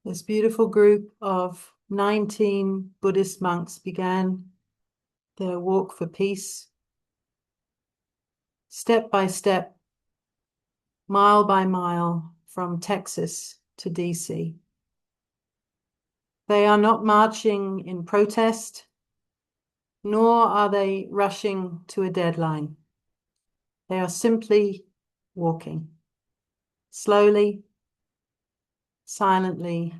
This beautiful group of 19 Buddhist monks began their walk for peace, step by step, mile by mile, from Texas to DC. They are not marching in protest, nor are they rushing to a deadline. They are simply walking, slowly, silently,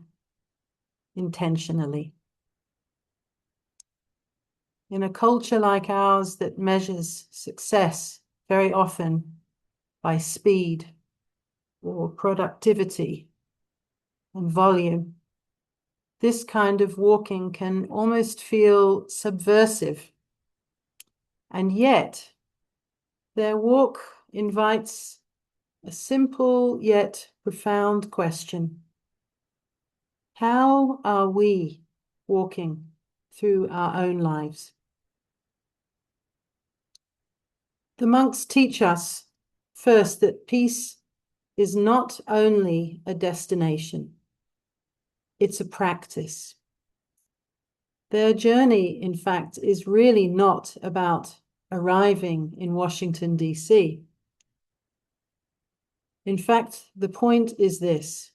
intentionally. In a culture like ours that measures success very often by speed or productivity and volume, this kind of walking can almost feel subversive. And yet, their walk invites a simple yet profound question. How are we walking through our own lives? The monks teach us first that peace is not only a destination, it's a practice. Their journey, in fact, is really not about arriving in Washington, D.C. In fact, the point is this: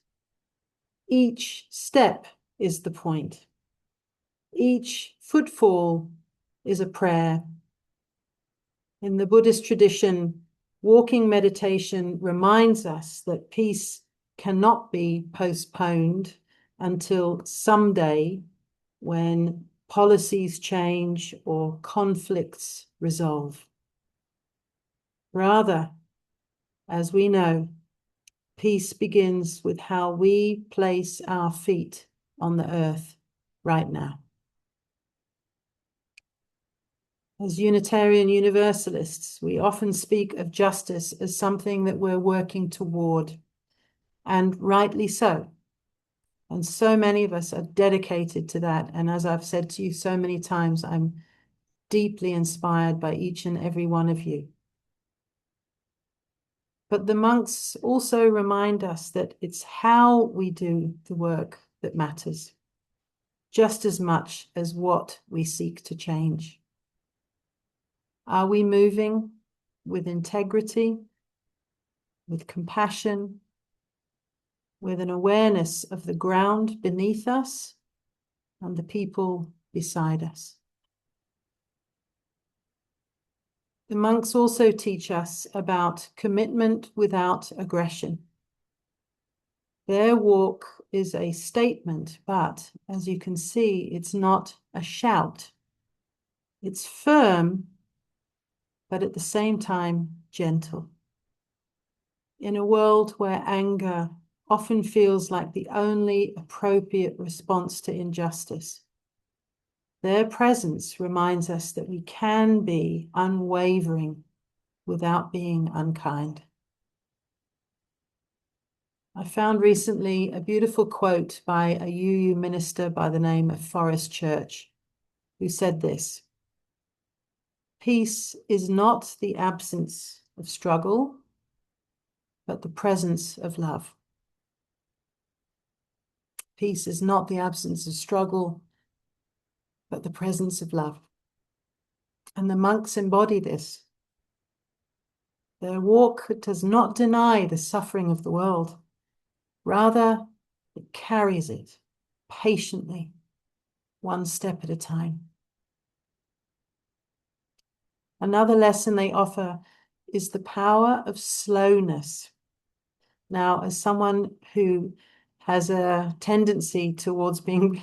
each step is the point. Each footfall is a prayer. In the Buddhist tradition, walking meditation reminds us that peace cannot be postponed until someday when policies change or conflicts resolve. Rather, as we know, peace begins with how we place our feet on the earth right now. As Unitarian Universalists, we often speak of justice as something that we're working toward, and rightly so. And so many of us are dedicated to that. And as I've said to you so many times, I'm deeply inspired by each and every one of you. But the monks also remind us that it's how we do the work that matters, just as much as what we seek to change. Are we moving with integrity, with compassion, with an awareness of the ground beneath us and the people beside us? The monks also teach us about commitment without aggression. Their walk is a statement, but as you can see, it's not a shout. It's firm, but at the same time, gentle. In a world where anger often feels like the only appropriate response to injustice, their presence reminds us that we can be unwavering without being unkind. I found recently a beautiful quote by a UU minister by the name of Forrest Church, who said this: "Peace is not the absence of struggle, but the presence of love." Peace is not the absence of struggle, but the presence of love. And the monks embody this. Their walk does not deny the suffering of the world. Rather, it carries it patiently, one step at a time. Another lesson they offer is the power of slowness. Now, as someone who has a tendency towards being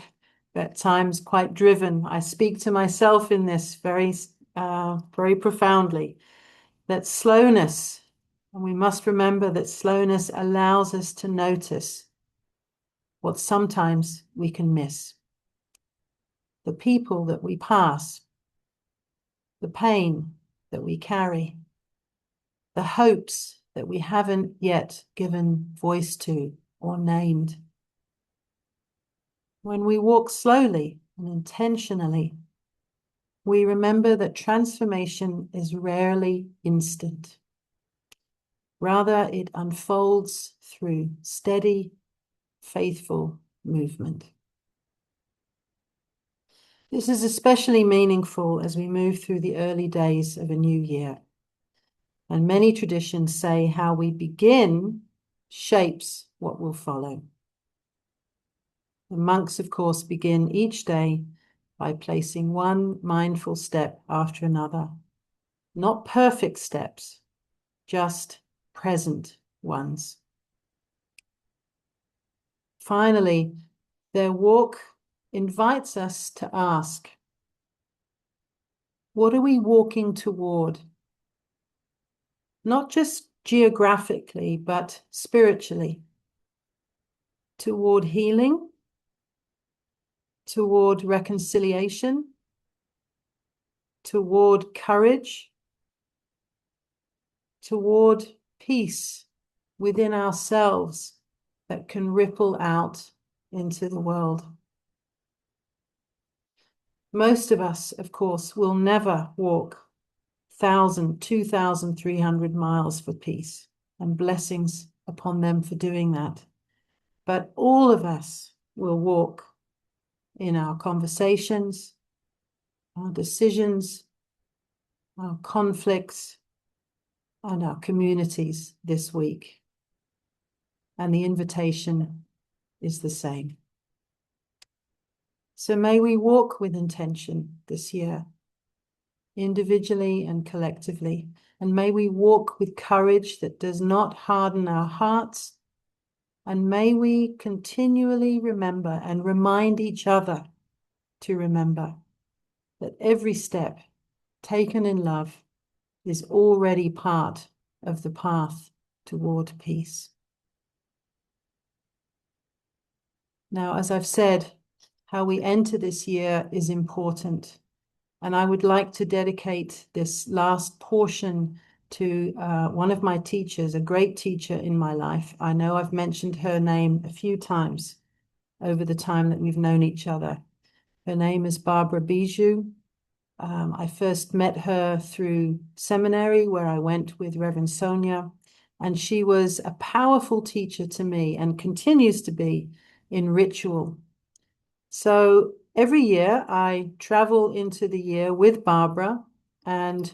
at times quite driven, I speak to myself in this very profoundly, that slowness, and we must remember that slowness allows us to notice what sometimes we can miss. The people that we pass, the pain that we carry, the hopes that we haven't yet given voice to or named. When we walk slowly and intentionally, we remember that transformation is rarely instant. Rather, it unfolds through steady, faithful movement. This is especially meaningful as we move through the early days of a new year. And many traditions say how we begin shapes what will follow. The monks, of course, begin each day by placing one mindful step after another. Not perfect steps, just present ones. Finally, their walk invites us to ask, what are we walking toward? Not just geographically, but spiritually. Toward healing, toward reconciliation, toward courage, toward peace within ourselves that can ripple out into the world. Most of us, of course, will never walk 1,000, 2,300 miles for peace, and blessings upon them for doing that. But all of us will walk in our conversations, our decisions, our conflicts, and our communities this week. And the invitation is the same. So may we walk with intention this year, individually and collectively, and may we walk with courage that does not harden our hearts, and may we continually remember and remind each other to remember that every step taken in love is already part of the path toward peace. Now, as I've said, how we enter this year is important. And I would like to dedicate this last portion to one of my teachers, a great teacher in my life. I know I've mentioned her name a few times over the time that we've known each other. Her name is Barbara Bijou. I first met her through seminary where I went with Reverend Sonia, and she was a powerful teacher to me and continues to be in ritual. So every year I travel into the year with Barbara, and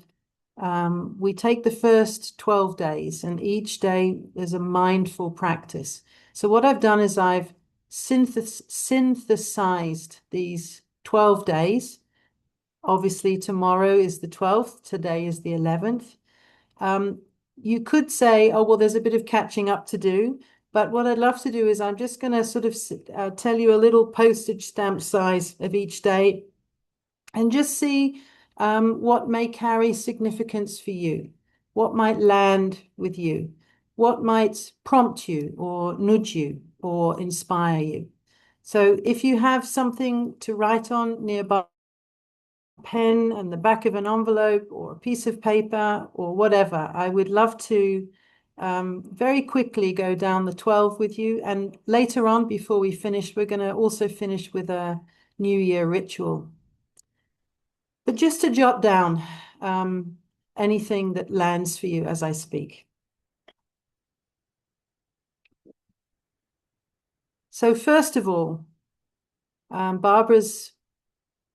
we take the first 12 days, and each day there's a mindful practice. So what I've done is I've synthesized these 12 days. Obviously, tomorrow is the 12th, today is the 11th. You could say, oh, well, there's a bit of catching up to do. But what I'd love to do is I'm just going to sort of tell you a little postage stamp size of each day and just see what may carry significance for you, what might land with you, what might prompt you or nudge you or inspire you. So if you have something to write on nearby, pen and the back of an envelope or a piece of paper or whatever, I would love to very quickly go down the 12 with you. And later on, before we finish, we're going to also finish with a New Year ritual. But just to jot down anything that lands for you as I speak. So first of all, Barbara's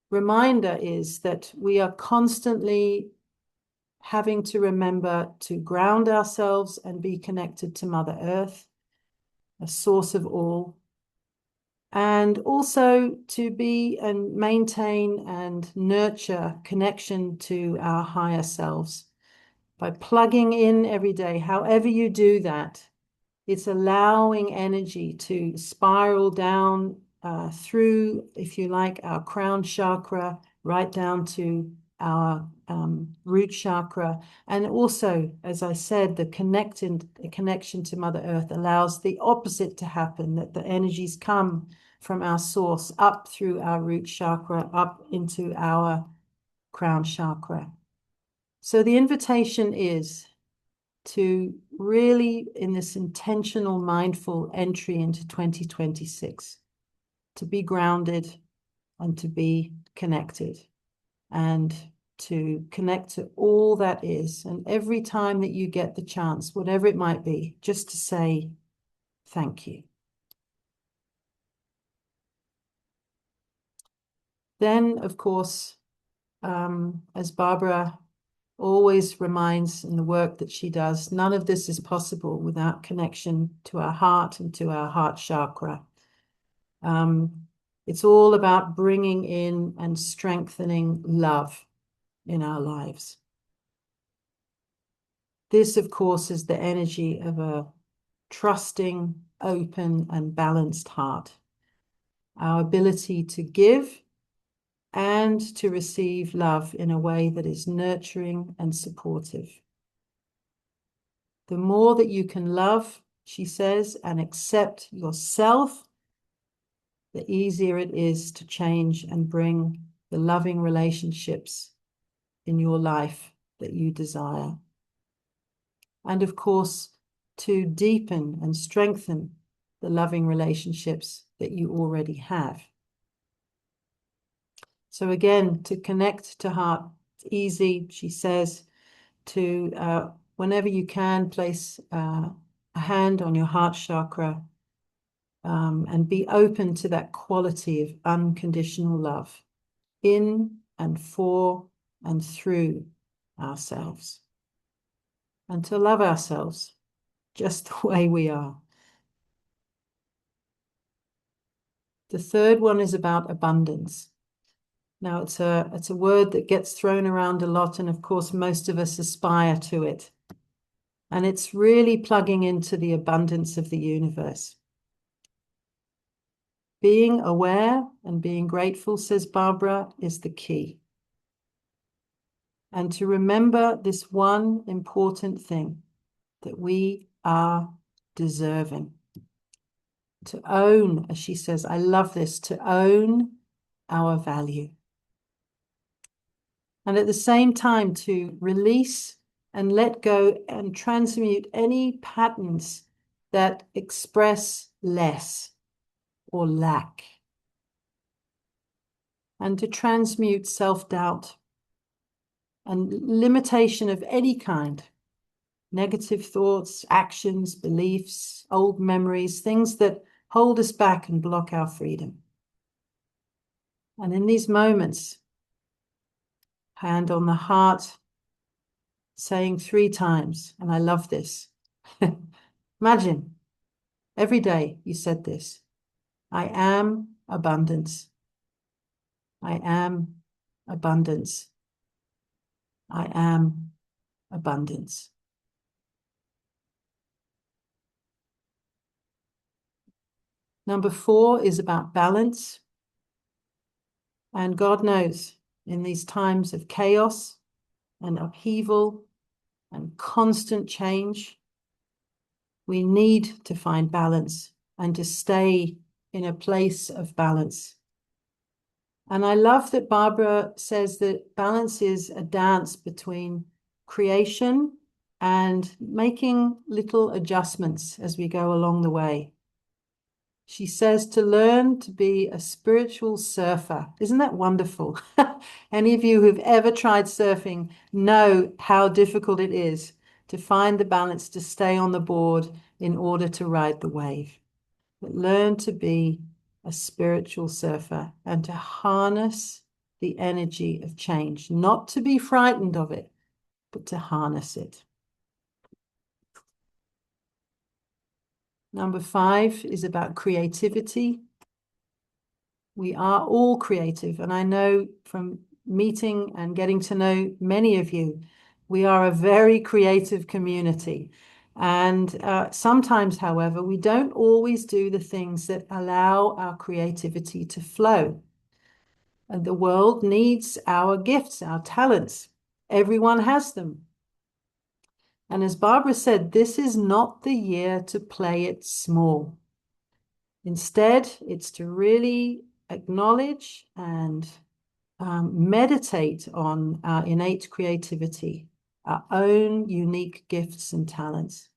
reminder is that we are constantly having to remember to ground ourselves and be connected to Mother Earth, a source of all, and also to be and maintain and nurture connection to our higher selves by plugging in every day. However you do that, it's allowing energy to spiral down through, if you like, our crown chakra, right down to our root chakra. And also, as I said, the connection to Mother Earth allows the opposite to happen, that the energies come from our source up through our root chakra, up into our crown chakra. So the invitation is to really, in this intentional, mindful entry into 2026, to be grounded and to be connected and to connect to all that is. And every time that you get the chance, whatever it might be, just to say thank you. Then, of course, as Barbara always reminds in the work that she does, none of this is possible without connection to our heart and to our heart chakra. It's all about bringing in and strengthening love in our lives. This, of course, is the energy of a trusting, open, and balanced heart. Our ability to give and to receive love in a way that is nurturing and supportive. The more that you can love, she says, and accept yourself, the easier it is to change and bring the loving relationships in your life that you desire. And of course, to deepen and strengthen the loving relationships that you already have. So again, to connect to heart, it's easy, she says, to whenever you can, place a hand on your heart chakra and be open to that quality of unconditional love in and for and through ourselves. And to love ourselves just the way we are. The third one is about abundance. Now, it's a word that gets thrown around a lot, and of course, most of us aspire to it. And it's really plugging into the abundance of the universe. Being aware and being grateful, says Barbara, is the key. And to remember this one important thing, that we are deserving. To own, as she says, I love this, to own our value. And at the same time, to release and let go and transmute any patterns that express less or lack. And to transmute self-doubt and limitation of any kind, negative thoughts, actions, beliefs, old memories, things that hold us back and block our freedom. And in these moments, hand on the heart, saying 3 times, and I love this. Imagine, every day you said this, I am abundance. I am abundance. I am abundance. Number 4 is about balance. And God knows, in these times of chaos and upheaval and constant change, we need to find balance and to stay in a place of balance. And I love that Barbara says that balance is a dance between creation and making little adjustments as we go along the way. She says to learn to be a spiritual surfer. Isn't that wonderful? Any of you who've ever tried surfing know how difficult it is to find the balance to stay on the board in order to ride the wave. But learn to be a spiritual surfer and to harness the energy of change, not to be frightened of it, but to harness it. Number 5 is about creativity. We are all creative, and I know from meeting and getting to know many of you, we are a very creative community. And sometimes, however, we don't always do the things that allow our creativity to flow. And the world needs our gifts, our talents. Everyone has them. And as Barbara said, this is not the year to play it small. Instead, it's to really acknowledge and meditate on our innate creativity, our own unique gifts and talents,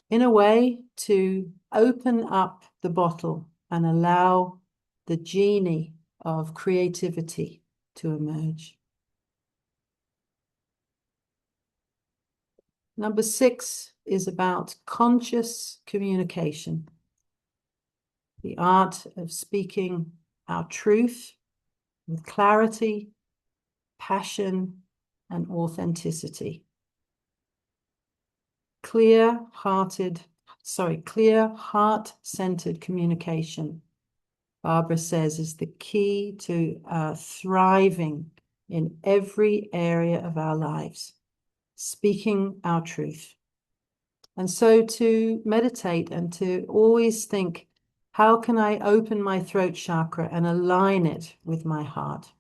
in a way to open up the bottle and allow the genie of creativity to emerge. Number 6 is about conscious communication, the art of speaking our truth with clarity, passion, and authenticity. Clear, heart-centered communication, Barbara says, is the key to thriving in every area of our lives, speaking our truth. And so to meditate and to always think, how can I open my throat chakra and align it with my heart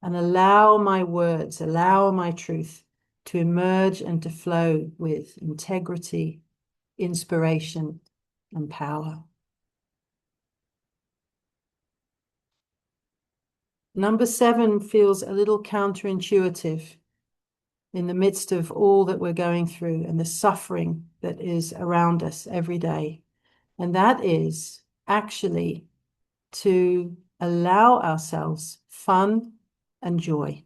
and allow my words, allow my truth to emerge and to flow with integrity, inspiration, and power. Number 7 feels a little counterintuitive in the midst of all that we're going through and the suffering that is around us every day. And that is actually to allow ourselves fun and joy.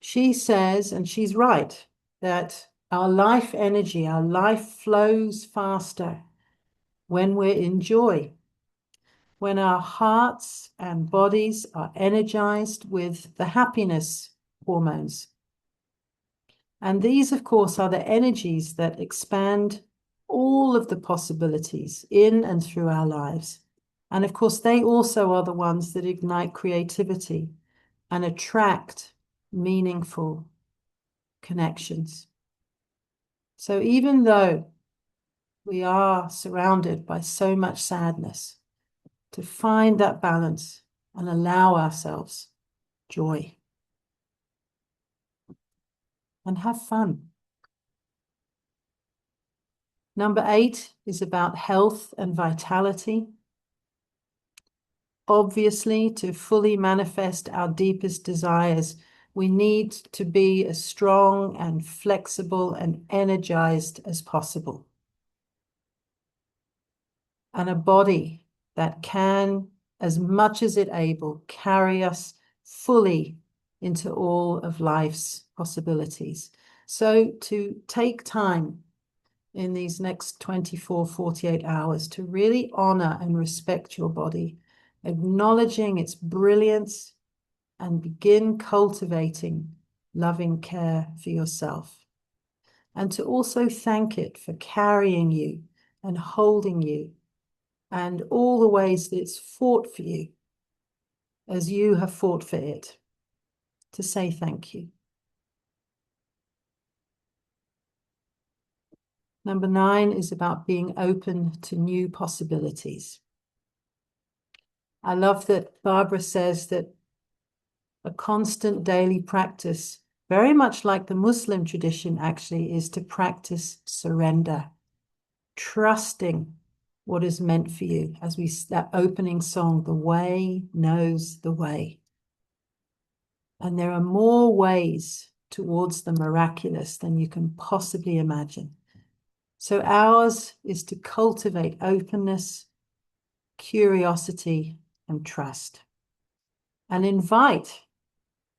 She says, and she's right, that our life energy, our life flows faster when we're in joy, when our hearts and bodies are energized with the happiness hormones. And these, of course, are the energies that expand all of the possibilities in and through our lives. And of course, they also are the ones that ignite creativity and attract meaningful connections. So even though we are surrounded by so much sadness, to find that balance and allow ourselves joy and have fun. Number 8 is about health and vitality. Obviously, to fully manifest our deepest desires, we need to be as strong and flexible and energized as possible. And a body that can, as much as it able, carry us fully into all of life's possibilities. So to take time in these next 24, 48 hours to really honor and respect your body, acknowledging its brilliance, and begin cultivating loving care for yourself. And to also thank it for carrying you and holding you and all the ways that it's fought for you as you have fought for it. To say thank you. Number 9 is about being open to new possibilities. I love that Barbara says that a constant daily practice, very much like the Muslim tradition actually, is to practice surrender, trusting what is meant for you. As that opening song, the way knows the way. And there are more ways towards the miraculous than you can possibly imagine. So ours is to cultivate openness, curiosity, and trust, and invite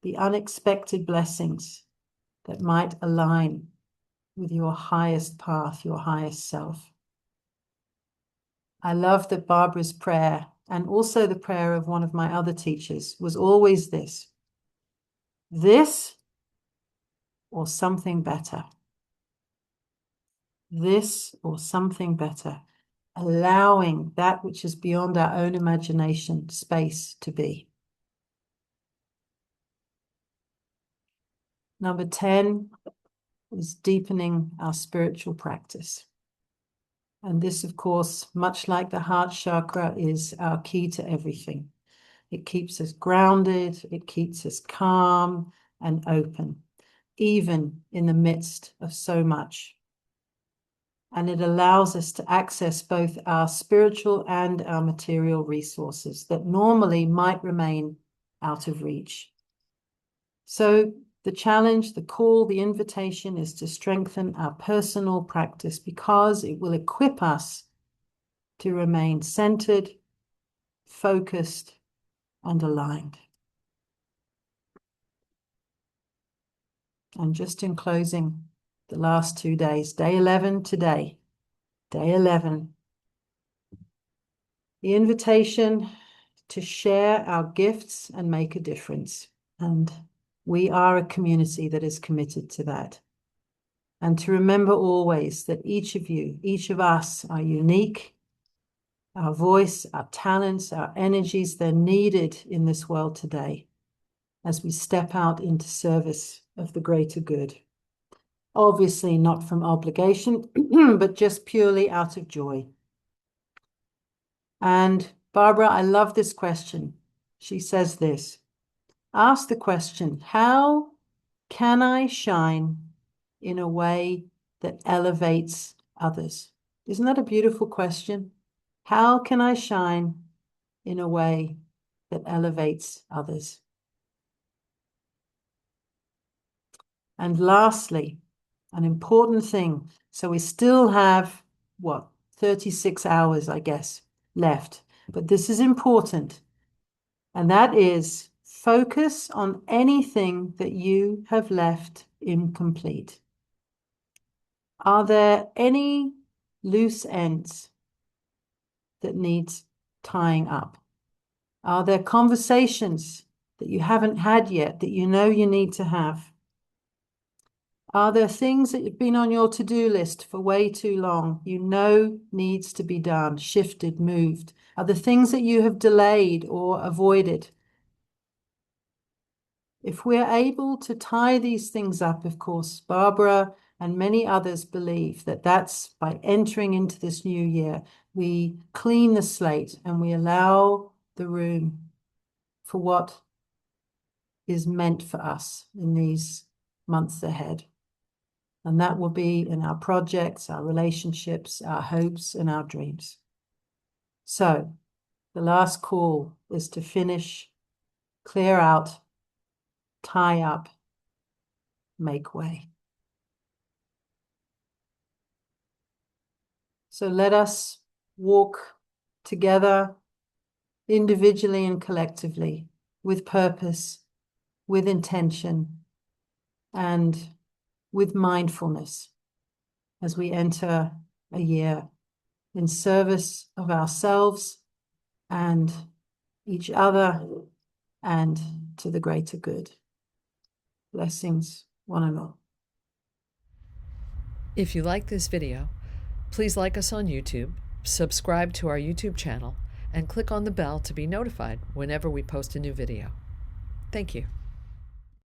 the unexpected blessings that might align with your highest path, your highest self. I love that Barbara's prayer, and also the prayer of one of my other teachers, was always this or something better. This or something better, allowing that which is beyond our own imagination space to be. Number 10 is deepening our spiritual practice. And this, of course, much like the heart chakra, is our key to everything. It keeps us grounded, it keeps us calm and open, even in the midst of so much. And it allows us to access both our spiritual and our material resources that normally might remain out of reach. So the challenge, the call, the invitation is to strengthen our personal practice because it will equip us to remain centered, focused, and aligned. And just in closing, the last 2 days, day 11 today, day 11. The invitation to share our gifts and make a difference. And we are a community that is committed to that. And to remember always that each of you, each of us are unique. Our voice, our talents, our energies, they're needed in this world today as we step out into service of the greater good. Obviously not from obligation, but just purely out of joy. And Barbara, I love this question. She says this, ask the question, how can I shine in a way that elevates others? Isn't that a beautiful question? How can I shine in a way that elevates others? And lastly, an important thing. So we still have, 36 hours, I guess, left. But this is important. And that is focus on anything that you have left incomplete. Are there any loose ends that needs tying up? Are there conversations that you haven't had yet that you know you need to have? Are there things that have been on your to-do list for way too long, you know needs to be done, shifted, moved? Are there things that you have delayed or avoided? If we're able to tie these things up, of course, Barbara and many others believe that that's by entering into this new year, we clean the slate and we allow the room for what is meant for us in these months ahead. And that will be in our projects, our relationships, our hopes, and our dreams. So the last call is to finish, clear out, tie up, make way. So let us walk together individually and collectively with purpose, with intention, and with mindfulness as we enter a year in service of ourselves and each other and to the greater good. Blessings, one and all. If you like this video, please like us on YouTube, subscribe to our YouTube channel, and click on the bell to be notified whenever we post a new video. Thank you.